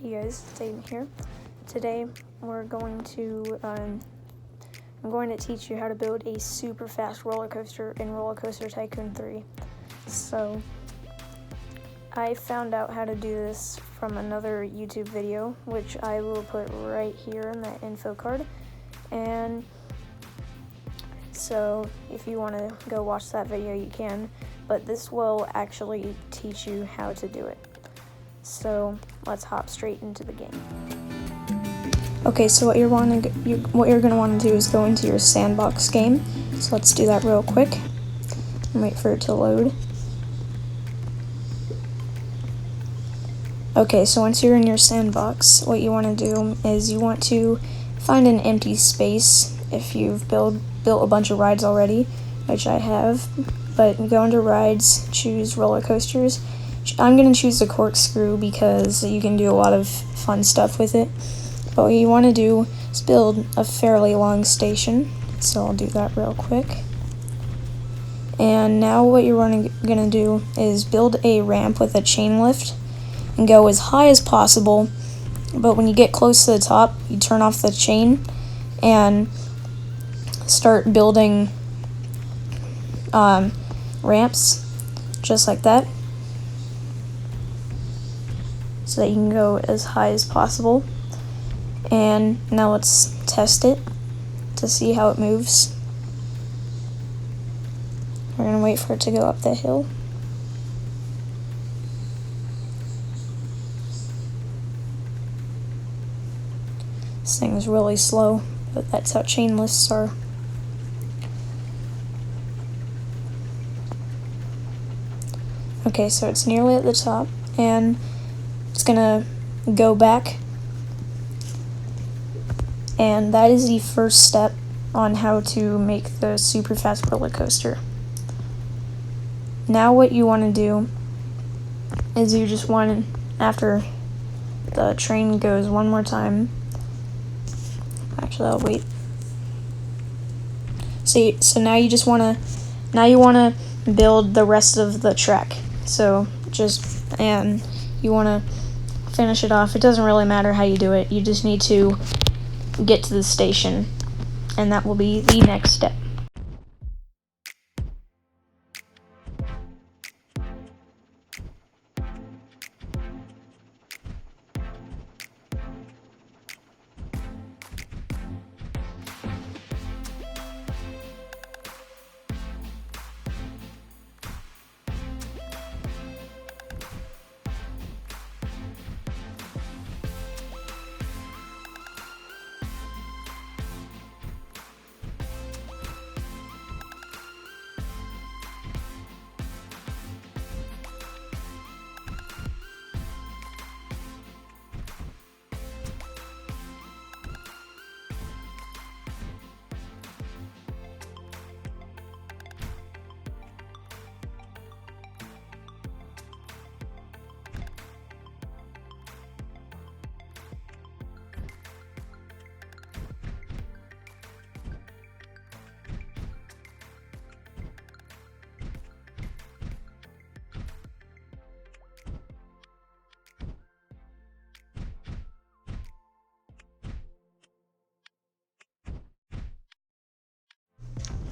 Hey guys, Dayton here. Today I'm going to teach you how to build a super fast roller coaster in Rollercoaster Tycoon 3. So I found out how to do this from another YouTube video, which I will put right here in the info card. And so if you want to go watch that video, you can, but this will actually teach you how to do it. So let's hop straight into the game. Okay, so what you're going to want to do is go into your sandbox game. So let's do that real quick and wait for it to load. Okay, so once you're in your sandbox, what you want to do is you want to find an empty space if you've built a bunch of rides already, which I have. But go into rides, choose roller coasters. I'm going to choose the corkscrew because you can do a lot of fun stuff with it. But what you want to do is build a fairly long station. So I'll do that real quick. And now what you're going to do is build a ramp with a chain lift and go as high as possible. But when you get close to the top, you turn off the chain and start building ramps just like that, so that you can go as high as possible. And now let's test it to see how it moves. We're going to wait for it to go up the hill. This thing is really slow, but that's how chain lifts are. Okay, so it's nearly at the top, and it's gonna go back, and that is the first step on how to make the super fast roller coaster. Now what you want to do is you just want to, after the train goes one more time, actually I'll wait. So now you just want to build the rest of the track. So and you want to finish it off. It doesn't really matter how you do it. You just need to get to the station, and that will be the next step.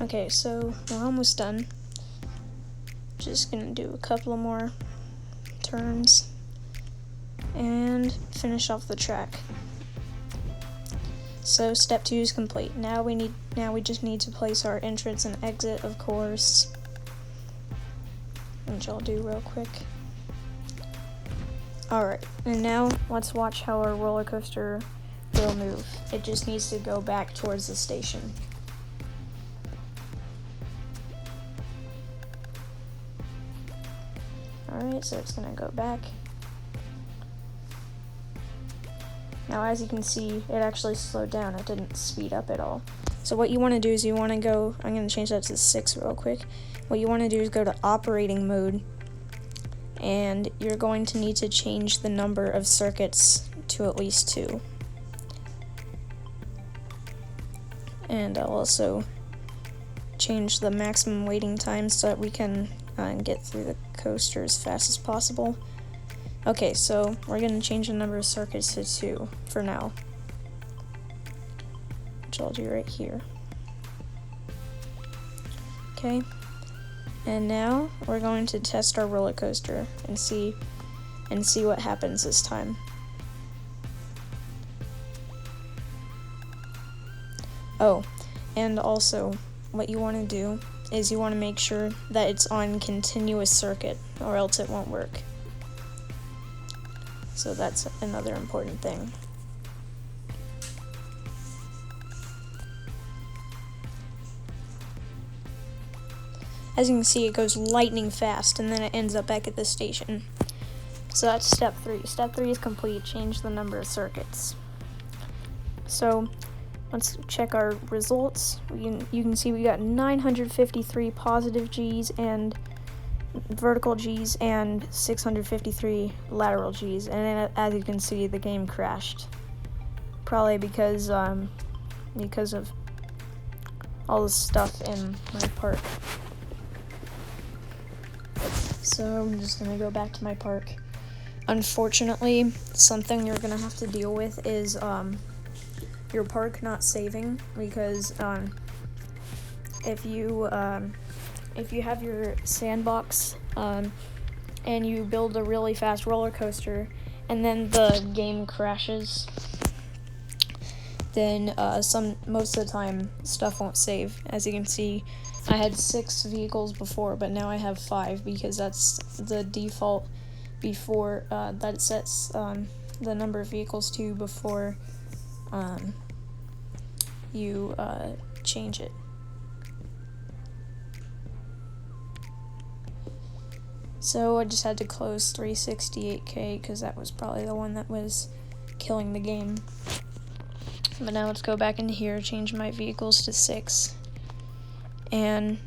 Okay, so we're almost done. Just gonna do a couple more turns and finish off the track. So step 2 is complete. Now we just need to place our entrance and exit, of course, which I'll do real quick. Alright, and now let's watch how our roller coaster will move. It just needs to go back towards the station. Alright, so it's going to go back. Now as you can see, it actually slowed down. It didn't speed up at all. So what you want to do is you want to go, I'm going to change that to 6 real quick. What you want to do is go to operating mode, and you're going to need to change the number of circuits to at least 2. And I'll also change the maximum waiting time so that we can get through the coaster as fast as possible. Okay, so we're going to change the number of circuits to 2 for now, which I'll do right here. Okay, and now we're going to test our roller coaster and see what happens this time. Oh, and also what you want to do is you want to make sure that it's on continuous circuit, or else it won't work. So that's another important thing. As you can see, it goes lightning fast, and then it ends up back at the station. So that's step 3. Step 3 is complete. Change the number of circuits. So let's check our results. You can see we got 953 positive G's and vertical G's and 653 lateral G's, and then as you can see, the game crashed. Probably because of all the stuff in my park. So I'm just gonna go back to my park. Unfortunately, something you're gonna have to deal with is your park not saving, because if you have your sandbox and you build a really fast roller coaster and then the game crashes, then most of the time stuff won't save. As you can see, I had 6 vehicles before, but now I have 5 because that's the default before that sets the number of vehicles to before you change it. So I just had to close 368K because that was probably the one that was killing the game. But now let's go back in here, change my vehicles to 6, and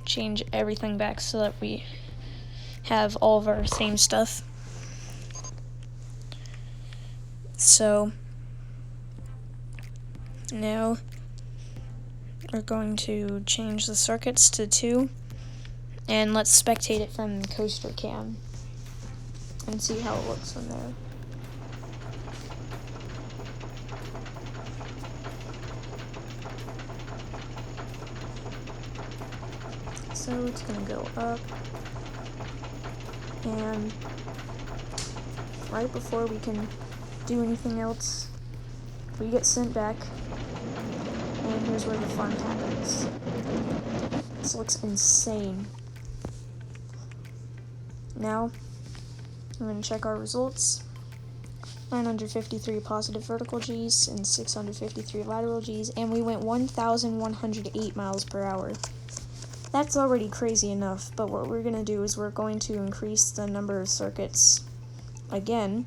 change everything back so that we have all of our same stuff. So now we're going to change the circuits to 2, and let's spectate it from the coaster cam and see how it looks from there. So it's going to go up, and right before we can do anything else, we get sent back, and here's where the fun happens. This looks insane. Now, I'm going to check our results. 953 positive vertical G's and 653 lateral G's, and we went 1,108 miles per hour. That's already crazy enough, but what we're going to do is we're going to increase the number of circuits again.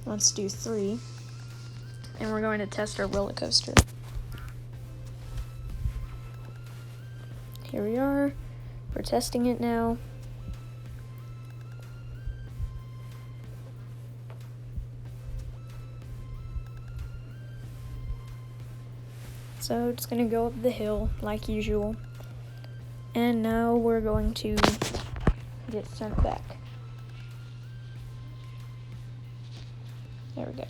Let's do 3, and we're going to test our roller coaster. Here we are. We're testing it now. So it's going to go up the hill like usual. And now we're going to get sent back. There we go.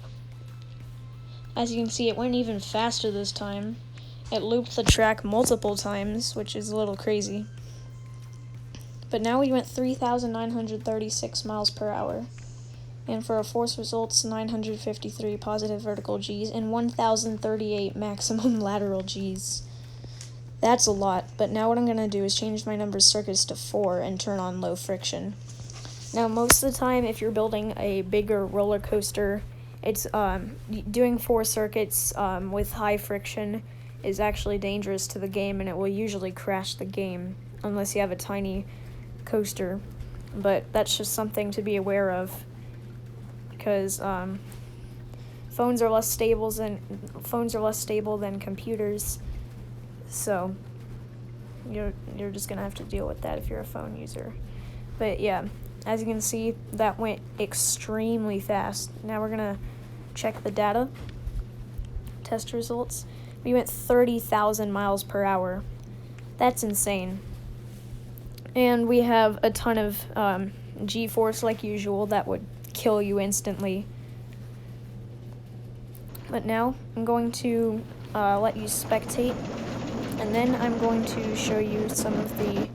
As you can see, it went even faster this time. It looped the track multiple times, which is a little crazy. But now we went 3,936 miles per hour. And for our force results, 953 positive vertical G's and 1,038 maximum lateral G's. That's a lot, but now what I'm going to do is change my number of circuits to 4 and turn on low friction. Now, most of the time, if you're building a bigger roller coaster, it's doing 4 circuits with high friction is actually dangerous to the game, and it will usually crash the game unless you have a tiny coaster. But that's just something to be aware of, because phones are less stable than computers. So you're just gonna have to deal with that if you're a phone user. But yeah, as you can see, that went extremely fast. Now we're gonna check the data. Test results. We went 30,000 miles per hour. That's insane. And we have a ton of G-force like usual that would kill you instantly. But now I'm going to let you spectate, and then I'm going to show you some of the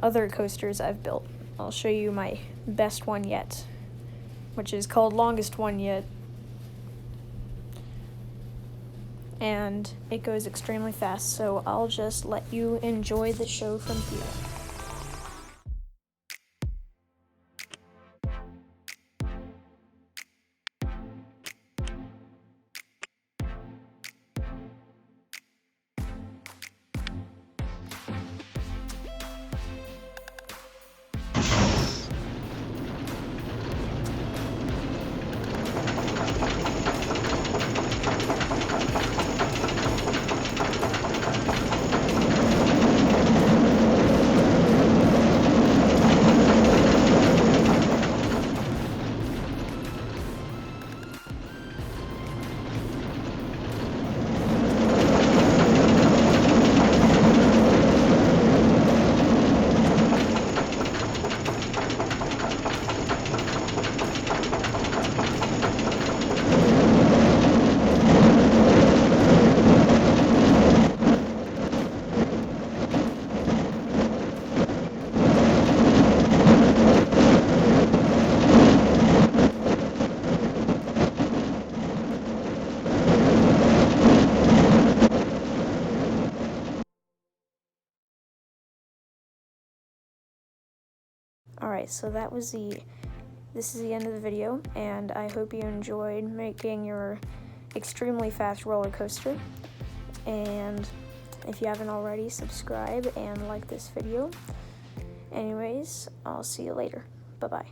other coasters I've built. I'll show you my best one yet, which is called Longest One Yet, and it goes extremely fast, so I'll just let you enjoy the show from here. Alright, so this is the end of the video, and I hope you enjoyed making your extremely fast roller coaster. And if you haven't already, subscribe and like this video. Anyways, I'll see you later. Bye-bye.